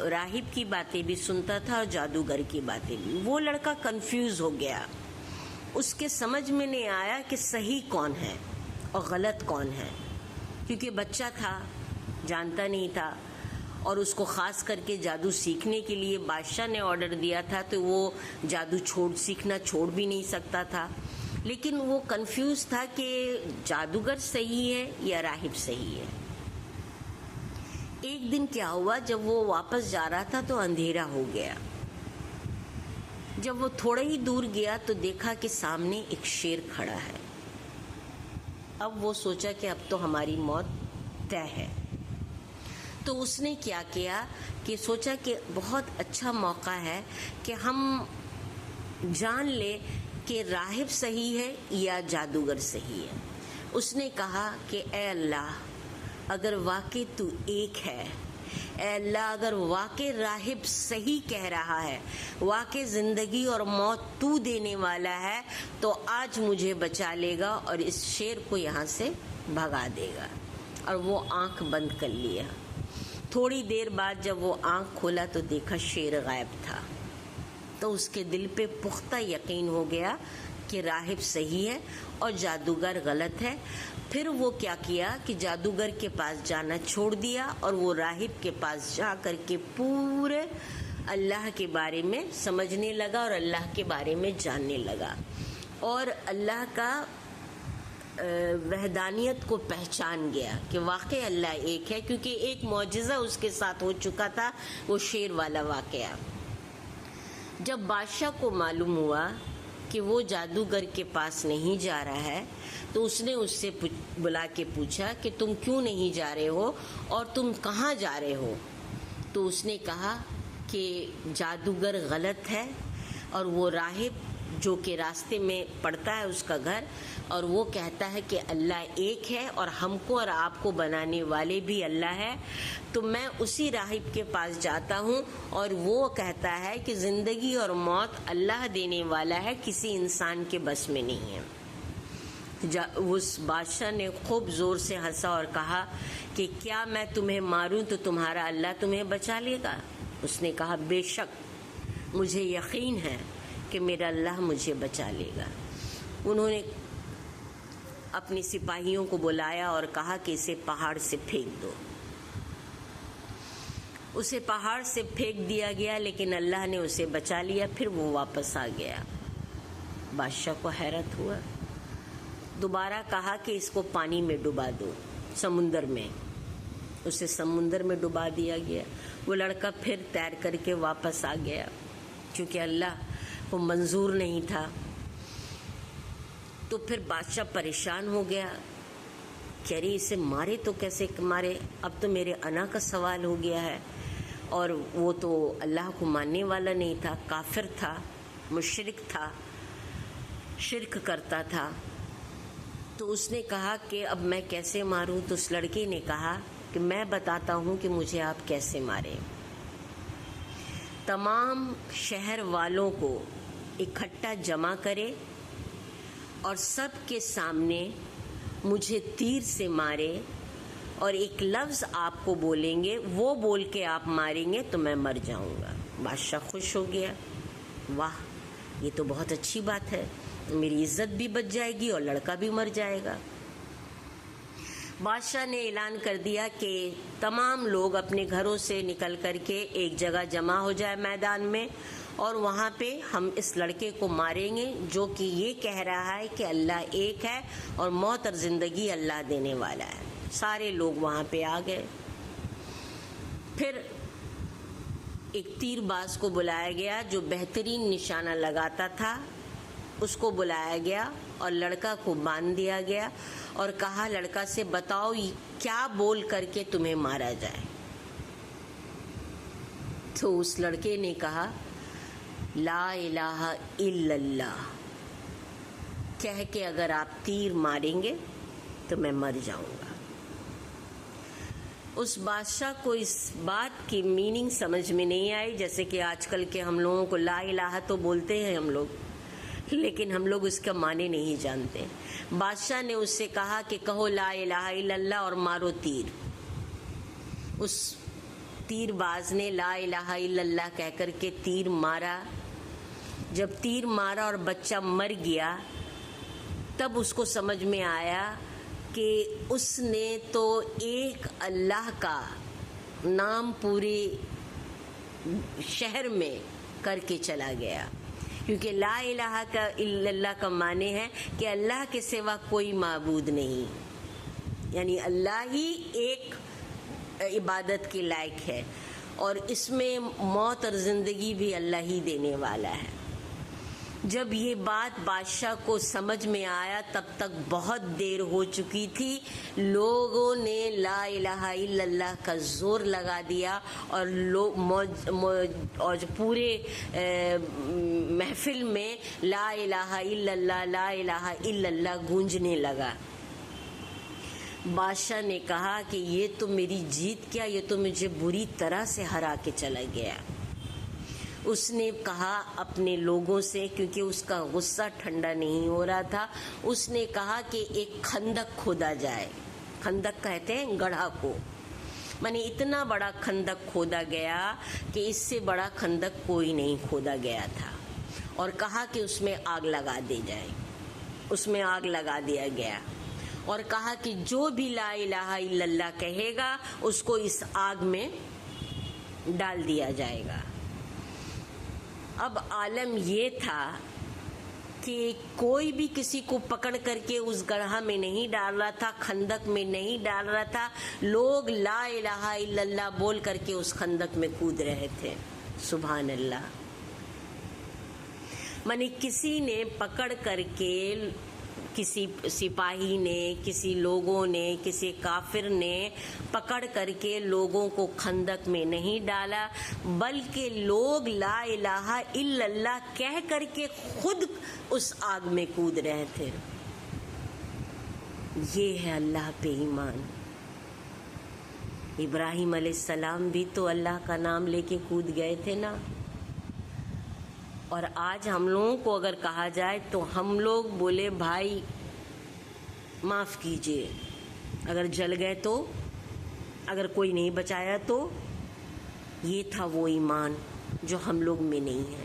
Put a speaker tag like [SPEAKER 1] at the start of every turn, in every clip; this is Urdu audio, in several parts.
[SPEAKER 1] راہب کی باتیں بھی سنتا تھا اور جادوگر کی باتیں بھی. وہ لڑکا کنفیوز ہو گیا. اس کے سمجھ میں نہیں آیا کہ صحیح کون ہے اور غلط کون ہے، کیونکہ بچہ تھا، جانتا نہیں تھا، اور اس کو خاص کر کے جادو سیکھنے کے لیے بادشاہ نے آرڈر دیا تھا، تو وہ جادو سیکھنا چھوڑ بھی نہیں سکتا تھا. لیکن وہ کنفیوز تھا کہ جادوگر صحیح ہے یا راہب صحیح ہے. ایک دن کیا ہوا، جب وہ واپس جا رہا تھا تو اندھیرا ہو گیا. جب وہ تھوڑا ہی دور گیا تو دیکھا کہ سامنے ایک شیر کھڑا ہے. اب وہ سوچا کہ اب تو ہماری موت طے ہے. تو اس نے کیا کیا کہ سوچا کہ بہت اچھا موقع ہے کہ ہم جان لیں کہ راہب صحیح ہے یا جادوگر صحیح ہے. اس نے کہا کہ اے اللہ، اگر واقعی تو ایک ہے، اے اللہ اگر واقعی راہب صحیح کہہ رہا ہے، واقعی زندگی اور موت تو دینے والا ہے، تو آج مجھے بچا لے گا اور اس شیر کو یہاں سے بھگا دے گا. اور وہ آنکھ بند کر لیا. تھوڑی دیر بعد جب وہ آنکھ کھولا تو دیکھا شیر غائب تھا. تو اس کے دل پہ پختہ یقین ہو گیا کہ راہب صحیح ہے اور جادوگر غلط ہے. پھر وہ کیا کیا کہ جادوگر کے پاس جانا چھوڑ دیا اور وہ راہب کے پاس جا کر کے پورے اللہ کے بارے میں سمجھنے لگا اور اللہ کے بارے میں جاننے لگا اور اللہ کا وحدانیت کو پہچان گیا کہ واقعی اللہ ایک ہے، کیونکہ ایک معجزہ اس کے ساتھ ہو چکا تھا، وہ شیر والا واقعہ. جب بادشاہ کو معلوم ہوا کہ وہ جادوگر کے پاس نہیں جا رہا ہے تو اس نے اس سے بلا کے پوچھا کہ تم کیوں نہیں جا رہے ہو اور تم کہاں جا رہے ہو. تو اس نے کہا کہ جادوگر غلط ہے اور وہ راہب جو کہ راستے میں پڑتا ہے اس کا گھر، اور وہ کہتا ہے کہ اللہ ایک ہے اور ہم کو اور آپ کو بنانے والے بھی اللہ ہے. تو میں اسی راہب کے پاس جاتا ہوں اور وہ کہتا ہے کہ زندگی اور موت اللہ دینے والا ہے، کسی انسان کے بس میں نہیں ہے. اس بادشاہ نے خوب زور سے ہنسا اور کہا کہ کیا میں تمہیں ماروں تو تمہارا اللہ تمہیں بچا لے گا؟ اس نے کہا بے شک مجھے یقین ہے کہ میرا اللہ مجھے بچا لے گا. انہوں نے اپنی سپاہیوں کو بلایا اور کہا کہ اسے پہاڑ سے پھینک دو. اسے پہاڑ سے پھینک دیا گیا لیکن اللہ نے اسے بچا لیا. پھر وہ واپس آ گیا. بادشاہ کو حیرت ہوا. دوبارہ کہا کہ اس کو پانی میں ڈبا دو، سمندر میں. اسے سمندر میں ڈبا دیا گیا. وہ لڑکا پھر تیر کر کے واپس آ گیا کیونکہ اللہ کو منظور نہیں تھا. تو پھر بادشاہ پریشان ہو گیا کہ ارے اسے مارے تو کیسے مارے، اب تو میرے انا کا سوال ہو گیا ہے. اور وہ تو اللہ کو ماننے والا نہیں تھا، کافر تھا، مشرک تھا، شرک کرتا تھا. تو اس نے کہا کہ اب میں کیسے ماروں؟ تو اس لڑکے نے کہا کہ میں بتاتا ہوں کہ مجھے آپ کیسے ماریں. تمام شہر والوں کو اکٹھا جمع کرے اور سب کے سامنے مجھے تیر سے مارے اور ایک لفظ آپ کو بولیں گے، وہ بول کے آپ ماریں گے تو میں مر جاؤں گا. بادشاہ خوش ہو گیا. واہ، یہ تو بہت اچھی بات ہے، میری عزت بھی بچ جائے گی اور لڑکا بھی مر جائے گا. بادشاہ نے اعلان کر دیا کہ تمام لوگ اپنے گھروں سے نکل کر کے ایک جگہ جمع ہو جائے میدان میں، اور وہاں پہ ہم اس لڑکے کو ماریں گے جو کہ یہ کہہ رہا ہے کہ اللہ ایک ہے اور موت اور زندگی اللہ دینے والا ہے. سارے لوگ وہاں پہ آ گئے. پھر ایک تیر باز کو بلایا گیا جو بہترین نشانہ لگاتا تھا، اس کو بلایا گیا اور لڑکا کو باندھ دیا گیا اور کہا لڑکا سے بتاؤ کیا بول کر کے تمہیں مارا جائے. تو اس لڑکے نے کہا لا الہ الا اللہ کہہ کے اگر آپ تیر ماریں گے تو میں مر جاؤں گا. اس بادشاہ کو اس بات کی میننگ سمجھ میں نہیں آئی. جیسے کہ آج کل کے ہم لوگوں کو لا الہ تو بولتے ہیں ہم لوگ، لیکن ہم لوگ اس کا معنی نہیں جانتے. بادشاہ نے اس سے کہا کہ کہو لا الہ الا اللہ اور مارو تیر. اس تیر باز نے لا الہ الا اللہ کہہ کر کے تیر مارا. جب تیر مارا اور بچہ مر گیا تب اس کو سمجھ میں آیا کہ اس نے تو ایک اللہ کا نام پورے شہر میں کر کے چلا گیا. کیونکہ لا الہ الا اللہ کا معنی ہے کہ اللہ کے سوا کوئی معبود نہیں، یعنی اللہ ہی ایک عبادت کے لائق ہے، اور اس میں موت اور زندگی بھی اللہ ہی دینے والا ہے. جب یہ بات بادشاہ کو سمجھ میں آیا تب تک بہت دیر ہو چکی تھی. لوگوں نے لا الہ الا اللہ کا زور لگا دیا اور اور پورے محفل میں لا الہ الا اللہ لا الہ الا اللہ گونجنے لگا. بادشاہ نے کہا کہ یہ تو میری جیت کیا، یہ تو مجھے بری طرح سے ہرا کے چلا گیا. اس نے کہا اپنے لوگوں سے، کیونکہ اس کا غصہ ٹھنڈا نہیں ہو رہا تھا، اس نے کہا کہ ایک خندق کھودا جائے. خندق کہتے ہیں گڑھا کو، معنی اتنا بڑا خندق کھودا گیا کہ اس سے بڑا خندق کوئی نہیں کھودا گیا تھا. اور کہا کہ اس میں آگ لگا دی جائے. اس میں آگ لگا دیا گیا اور کہا کہ جو بھی لا الہ الا اللہ کہے گا اس کو اس آگ میں ڈال دیا جائے گا. اب عالم یہ تھا کہ کوئی بھی کسی کو پکڑ کر کے اس گڑھا میں نہیں ڈال رہا تھا، خندق میں نہیں ڈال رہا تھا. لوگ لا الہ الا اللہ بول کر کے اس خندق میں کود رہے تھے. سبحان اللہ. معنی کسی نے پکڑ کر کے، کسی سپاہی نے، کسی لوگوں نے، کسی کافر نے پکڑ کر کے لوگوں کو خندق میں نہیں ڈالا، بلکہ لوگ لا الہ الا اللہ کہہ کر کے خود اس آگ میں کود رہے تھے. یہ ہے اللہ پہ ایمان. ابراہیم علیہ السلام بھی تو اللہ کا نام لے کے کود گئے تھے نا. اور آج ہم لوگوں کو اگر کہا جائے تو ہم لوگ بولے بھائی معاف کیجئے، اگر جل گئے تو، اگر کوئی نہیں بچایا تو. یہ تھا وہ ایمان جو ہم لوگ میں نہیں ہے.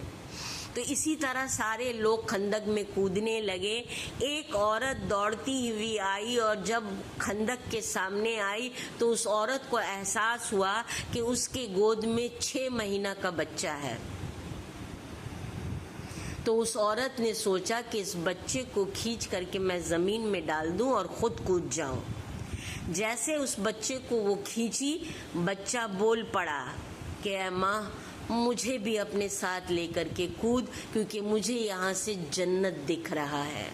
[SPEAKER 1] تو اسی طرح سارے لوگ خندق میں کودنے لگے. ایک عورت دوڑتی ہوئی آئی اور جب خندق کے سامنے آئی تو اس عورت کو احساس ہوا کہ اس کے گود میں 6 مہینہ کا بچہ ہے. تو اس عورت نے سوچا کہ اس بچے کو کھینچ کر کے میں زمین میں ڈال دوں اور خود کود جاؤں. جیسے اس بچے کو وہ کھینچی، بچہ بول پڑا کہ اے ماں مجھے بھی اپنے ساتھ لے کر کے کود، کیونکہ مجھے یہاں سے جنت دکھ رہا ہے.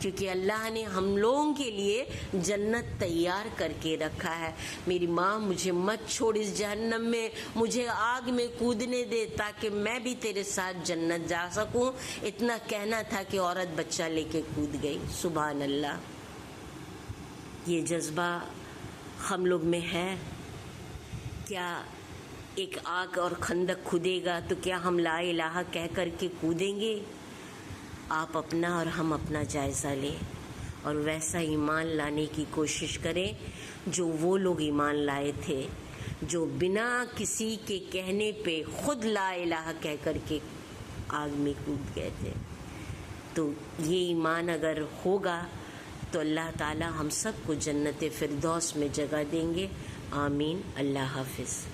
[SPEAKER 1] کیونکہ اللہ نے ہم لوگوں کے لیے جنت تیار کر کے رکھا ہے. میری ماں مجھے مت چھوڑ اس جہنم میں، مجھے آگ میں کودنے دے تاکہ میں بھی تیرے ساتھ جنت جا سکوں. اتنا کہنا تھا کہ عورت بچہ لے کے کود گئی. سبحان اللہ. یہ جذبہ ہم لوگ میں ہے کیا؟ ایک آگ اور خندق کھودے گا تو کیا ہم لا الہ کہہ کر کے کودیں گے؟ آپ اپنا اور ہم اپنا جائزہ لیں اور ویسا ایمان لانے کی کوشش کریں جو وہ لوگ ایمان لائے تھے، جو بنا کسی کے کہنے پہ خود لا الہ کہہ کر کے آگ میں کود گئے تھے. تو یہ ایمان اگر ہوگا تو اللہ تعالی ہم سب کو جنت فردوس میں جگہ دیں گے. آمین. اللہ حافظ.